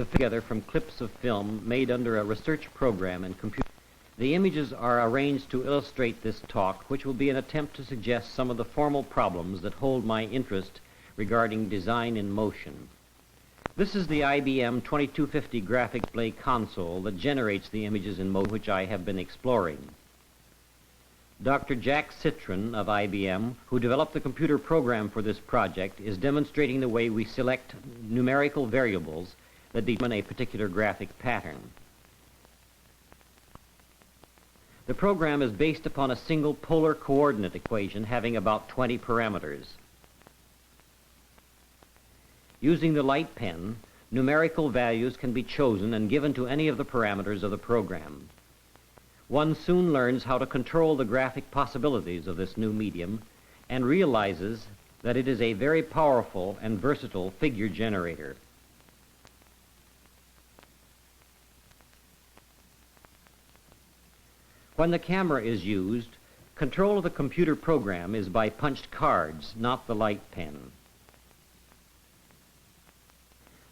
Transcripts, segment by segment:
together from clips of film made under a research program in computer. The images are arranged to illustrate this talk, which will be an attempt to suggest some of the formal problems that hold my interest regarding design in motion. This is the IBM 2250 graphic display console that generates the images in motion which I have been exploring. Dr. Jack Citron of IBM, who developed the computer program for this project, is demonstrating the way we select numerical variables that determine a particular graphic pattern. The program is based upon a single polar coordinate equation having about 20 parameters. Using the light pen, numerical values can be chosen and given to any of the parameters of the program. One soon learns how to control the graphic possibilities of this new medium and realizes that it is a very powerful and versatile figure generator. When the camera is used, control of the computer program is by punched cards, not the light pen.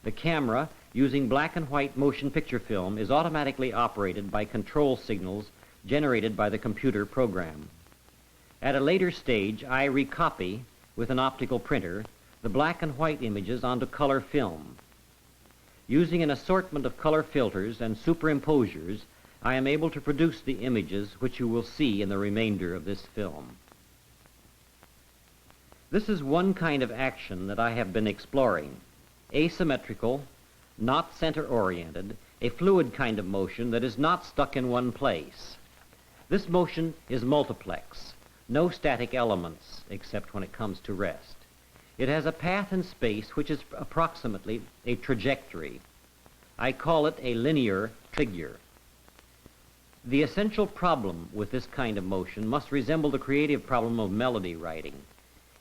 The camera, using black and white motion picture film, is automatically operated by control signals generated by the computer program. At a later stage, I recopy, with an optical printer, the black and white images onto color film. Using an assortment of color filters and superimposers, I am able to produce the images which you will see in the remainder of this film. This is one kind of action that I have been exploring. Asymmetrical, not center-oriented, a fluid kind of motion that is not stuck in one place. This motion is multiplex, no static elements except when it comes to rest. It has a path in space which is approximately a trajectory. I call it a linear figure. The essential problem with this kind of motion must resemble the creative problem of melody writing.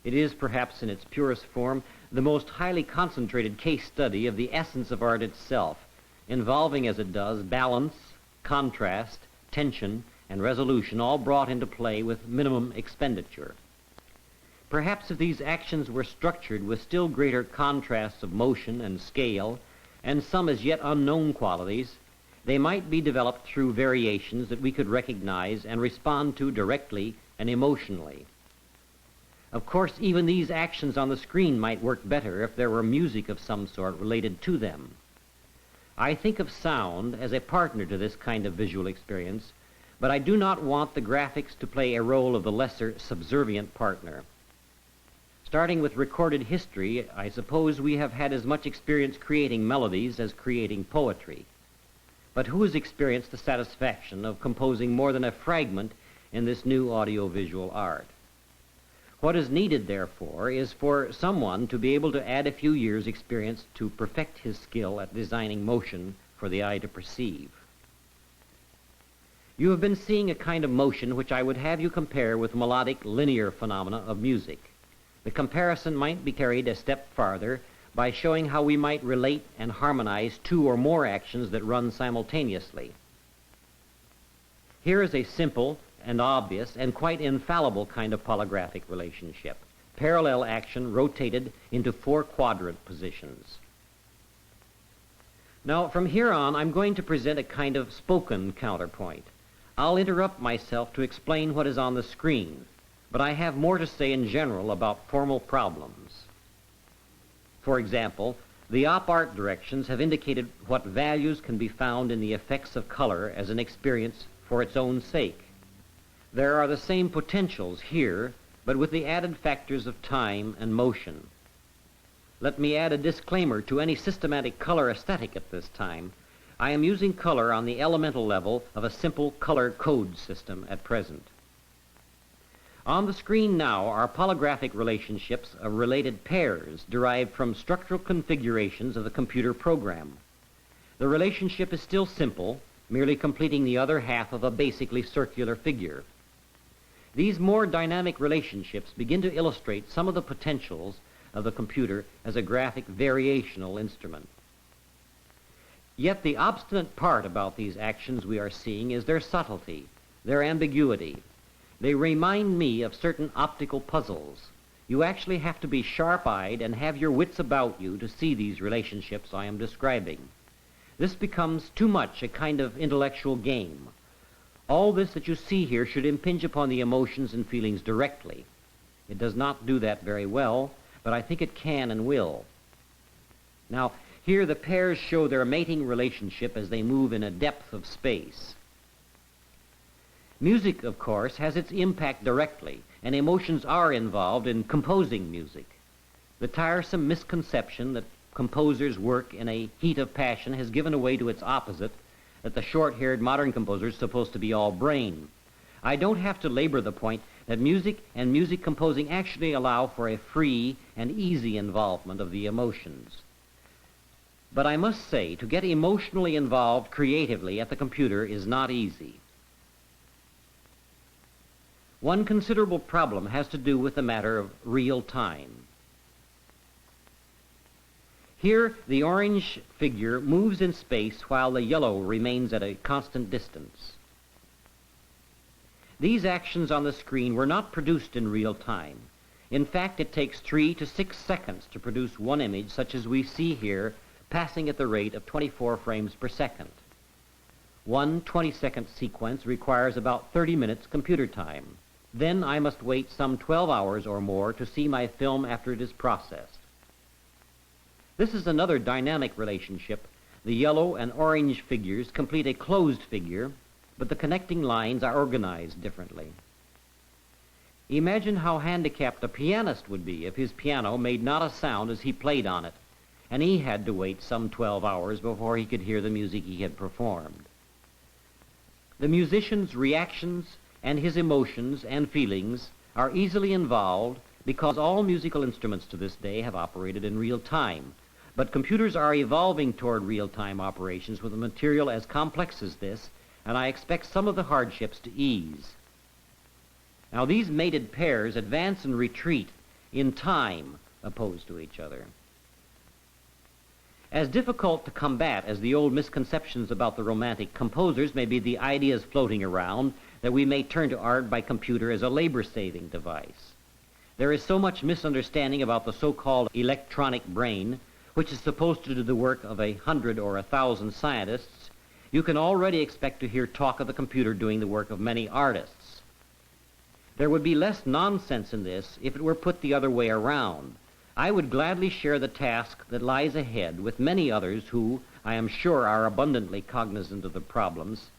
It is, perhaps in its purest form, the most highly concentrated case study of the essence of art itself, involving as it does balance, contrast, tension, and resolution, all brought into play with minimum expenditure. Perhaps if these actions were structured with still greater contrasts of motion and scale, and some as yet unknown qualities, they might be developed through variations that we could recognize and respond to directly and emotionally. Of course, even these actions on the screen might work better if there were music of some sort related to them. I think of sound as a partner to this kind of visual experience, but I do not want the graphics to play a role of the lesser subservient partner. Starting with recorded history, I suppose we have had as much experience creating melodies as creating poetry. But who has experienced the satisfaction of composing more than a fragment in this new audiovisual art? What is needed, therefore, is for someone to be able to add a few years' experience to perfect his skill at designing motion for the eye to perceive. You have been seeing a kind of motion which I would have you compare with melodic linear phenomena of music. The comparison might be carried a step farther by showing how we might relate and harmonize two or more actions that run simultaneously. Here is a simple and obvious and quite infallible kind of polygraphic relationship. Parallel action rotated into 4 quadrant positions. Now, from here on, I'm going to present a kind of spoken counterpoint. I'll interrupt myself to explain what is on the screen, but I have more to say in general about formal problems. For example, the op art directions have indicated what values can be found in the effects of color as an experience for its own sake. There are the same potentials here, but with the added factors of time and motion. Let me add a disclaimer to any systematic color aesthetic at this time. I am using color on the elemental level of a simple color code system at present. On the screen now are polygraphic relationships of related pairs derived from structural configurations of the computer program. The relationship is still simple, merely completing the other half of a basically circular figure. These more dynamic relationships begin to illustrate some of the potentials of the computer as a graphic variational instrument. Yet the obstinate part about these actions we are seeing is their subtlety, their ambiguity. They remind me of certain optical puzzles. You actually have to be sharp-eyed and have your wits about you to see these relationships I am describing. This becomes too much a kind of intellectual game. All this that you see here should impinge upon the emotions and feelings directly. It does not do that very well, but I think it can and will. Now, here the pairs show their mating relationship as they move in a depth of space. Music, of course, has its impact directly, and emotions are involved in composing music. The tiresome misconception that composers work in a heat of passion has given way to its opposite, that the short-haired modern composer is supposed to be all brain. I don't have to labor the point that music and music composing actually allow for a free and easy involvement of the emotions. But I must say, to get emotionally involved creatively at the computer is not easy. One considerable problem has to do with the matter of real time. Here, the orange figure moves in space while the yellow remains at a constant distance. These actions on the screen were not produced in real time. In fact, it takes 3 to 6 seconds to produce one image such as we see here, passing at the rate of 24 frames per second. One 20-second sequence requires about 30 minutes computer time. Then I must wait some 12 hours or more to see my film after it is processed. This is another dynamic relationship. The yellow and orange figures complete a closed figure, but the connecting lines are organized differently. Imagine how handicapped a pianist would be if his piano made not a sound as he played on it, and he had to wait some 12 hours before he could hear the music he had performed. The musician's reactions and his emotions and feelings are easily involved because all musical instruments to this day have operated in real time. But computers are evolving toward real-time operations with a material as complex as this, and I expect some of the hardships to ease. Now, these mated pairs advance and retreat in time opposed to each other. As difficult to combat as the old misconceptions about the romantic composers may be the ideas floating around that we may turn to art by computer as a labor-saving device. There is so much misunderstanding about the so-called electronic brain, which is supposed to do the work of 100 or 1,000 scientists. You can already expect to hear talk of the computer doing the work of many artists. There would be less nonsense in this if it were put the other way around. I would gladly share the task that lies ahead with many others who, I am sure, are abundantly cognizant of the problems.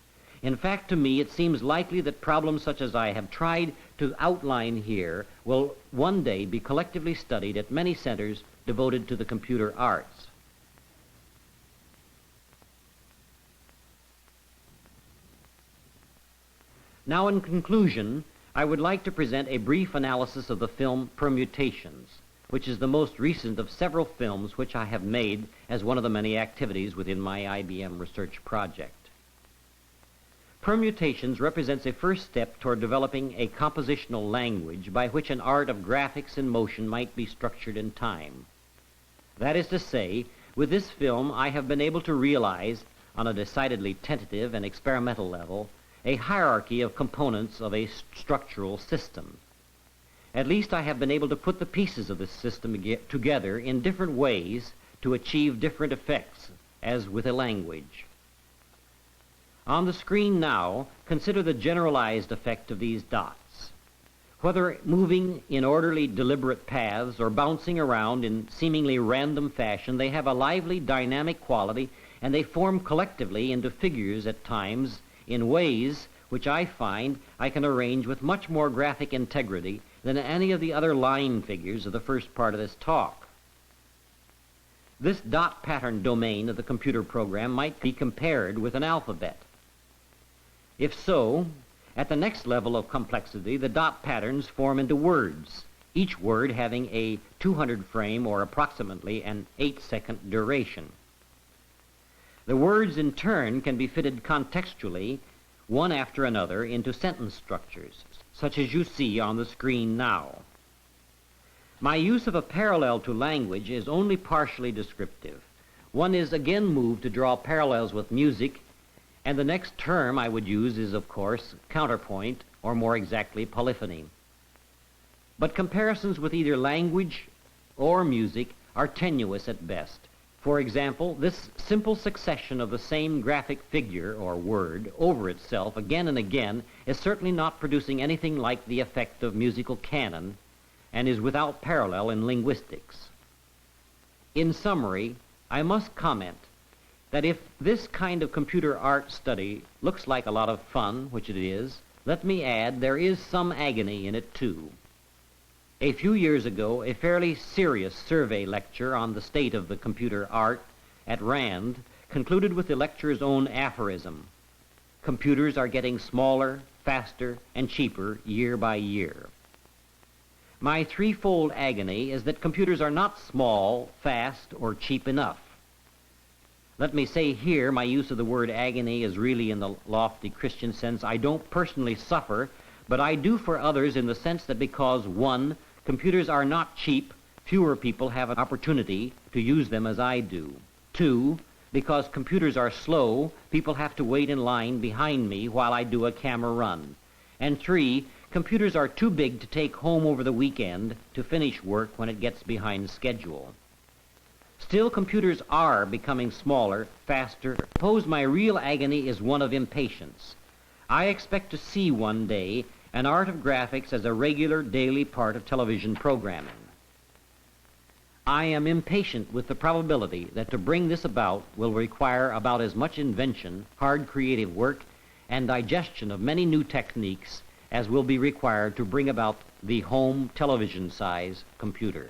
In fact, to me, it seems likely that problems such as I have tried to outline here will one day be collectively studied at many centers devoted to the computer arts. Now, in conclusion, I would like to present a brief analysis of the film Permutations, which is the most recent of several films which I have made as one of the many activities within my IBM research project. Permutations represents a first step toward developing a compositional language by which an art of graphics in motion might be structured in time. That is to say, with this film I have been able to realize, on a decidedly tentative and experimental level, a hierarchy of components of a structural system. At least I have been able to put the pieces of this system together in different ways to achieve different effects, as with a language. On the screen now, consider the generalized effect of these dots. Whether moving in orderly, deliberate paths or bouncing around in seemingly random fashion, they have a lively, dynamic quality, and they form collectively into figures at times in ways which I find I can arrange with much more graphic integrity than any of the other line figures of the first part of this talk. This dot pattern domain of the computer program might be compared with an alphabet. If so, at the next level of complexity, the dot patterns form into words, each word having a 200 frame or approximately an 8-second duration. The words in turn can be fitted contextually, one after another, into sentence structures, such as you see on the screen now. My use of a parallel to language is only partially descriptive. One is again moved to draw parallels with music, and the next term I would use is, of course, counterpoint, or more exactly, polyphony. But comparisons with either language or music are tenuous at best. For example, this simple succession of the same graphic figure or word over itself again and again is certainly not producing anything like the effect of musical canon and is without parallel in linguistics. In summary, I must comment that if this kind of computer art study looks like a lot of fun, which it is, let me add there is some agony in it too. A few years ago, a fairly serious survey lecture on the state of the computer art at Rand concluded with the lecturer's own aphorism: computers are getting smaller, faster, and cheaper year by year. My threefold agony is that computers are not small, fast, or cheap enough. Let me say here, my use of the word agony is really in the lofty Christian sense. I don't personally suffer, but I do for others in the sense that because, 1, computers are not cheap, fewer people have an opportunity to use them as I do. 2, because computers are slow, people have to wait in line behind me while I do a camera run. And 3, computers are too big to take home over the weekend to finish work when it gets behind schedule. Still, computers are becoming smaller, faster. Suppose my real agony is one of impatience. I expect to see one day an art of graphics as a regular daily part of television programming. I am impatient with the probability that to bring this about will require about as much invention, hard creative work, and digestion of many new techniques as will be required to bring about the home television-size computer.